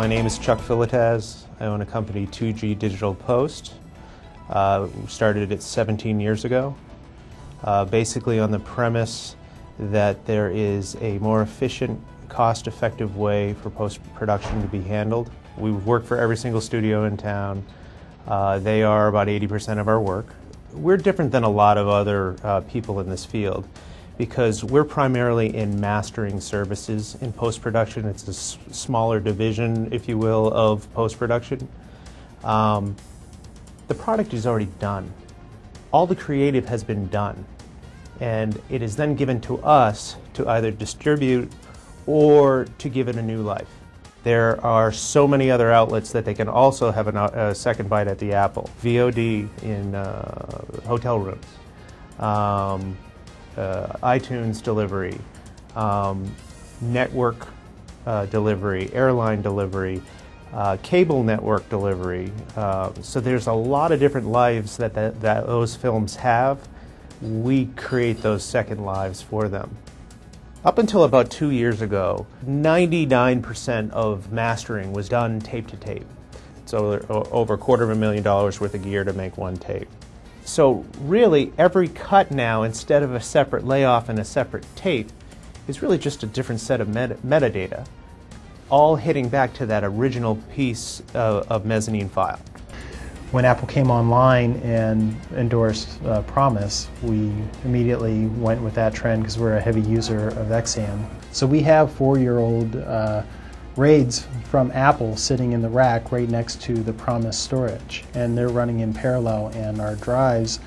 My name is Chuck Filataz. I own a company, 2G Digital Post. Started it 17 years ago, basically on the premise that there is a more efficient, cost-effective way for post-production to be handled. We work for every single studio in town. They are about 80% of our work. We're different than a lot of other people in this field because we're primarily in mastering services in post-production. It's a smaller division, if you will, of post-production. The product is already done. All the creative has been done, and it is then given to us to either distribute or to give it a new life. There are so many other outlets that they can also have a second bite at the apple. VOD in hotel rooms, iTunes delivery, network delivery, airline delivery, cable network delivery. So there's a lot of different lives that those films have. We create those second lives for them. Up until about 2 years ago, 99% of mastering was done tape to tape. So over $250,000 worth of gear to make one tape. So really every cut now, instead of a separate layoff and a separate tape, is really just a different set of metadata, all hitting back to that original piece of mezzanine file. When Apple came online and endorsed Promise, we immediately went with that trend because we're a heavy user of XAM. So we have 4-year-old RAIDs from Apple sitting in the rack right next to the Promise storage, and they're running in parallel, and our drives,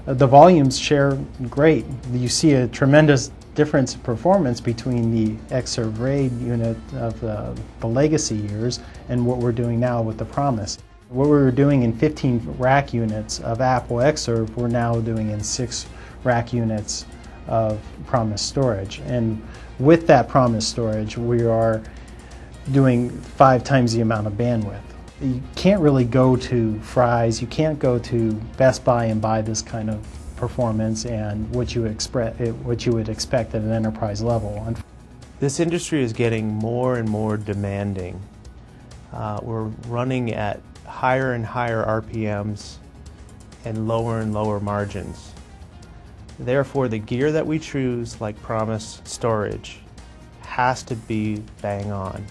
the volumes share great. You see a tremendous difference in performance between the Xserve RAID unit of the legacy years and what we're doing now with the Promise. What we were doing in 15 rack units of Apple Xserve, we're now doing in 6 rack units of Promise storage. And with that Promise storage, we are doing 5 times the amount of bandwidth. You can't really go to Fry's, you can't go to Best Buy and buy this kind of performance and what you would expect at an enterprise level. This industry is getting more and more demanding. We're running at higher and higher RPMs and lower margins. Therefore, the gear that we choose, like Promise storage, has to be bang on,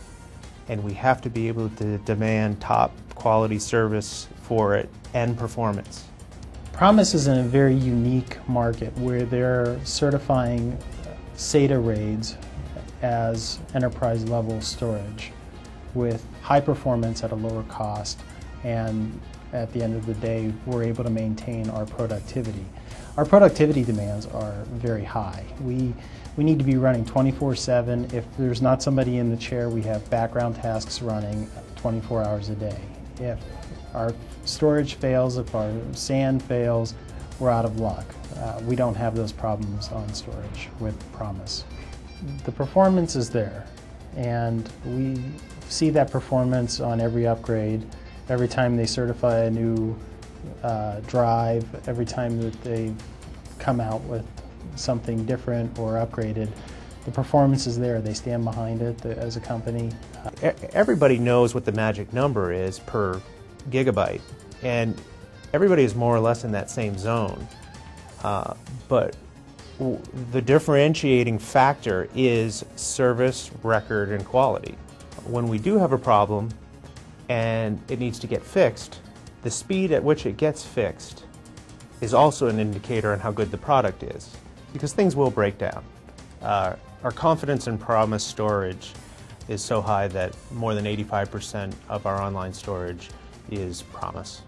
and we have to be able to demand top quality service for it and performance. Promise is in a very unique market where they're certifying SATA RAIDs as enterprise level storage with high performance at a lower cost, and at the end of the day we're able to maintain our productivity. Our productivity demands are very high. We need to be running 24/7. If there's not somebody in the chair, we have background tasks running 24 hours a day. If our storage fails, if our SAN fails, we're out of luck. We don't have those problems on storage with Promise. The performance is there, and we see that performance on every upgrade. Every time they certify a new drive, every time that they come out with something different or upgraded, the performance is there. They stand behind it as a company. Everybody knows what the magic number is per gigabyte, and everybody is more or less in that same zone. But the differentiating factor is service, record, and quality. When we do have a problem and it needs to get fixed, the speed at which it gets fixed is also an indicator on how good the product is, because things will break down. Our confidence in Promise storage is so high that more than 85% of our online storage is Promise.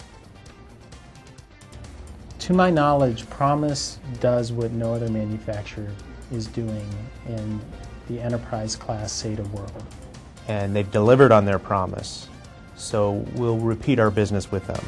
To my knowledge, Promise does what no other manufacturer is doing in the enterprise class SATA world. And they've delivered on their promise, so we'll repeat our business with them.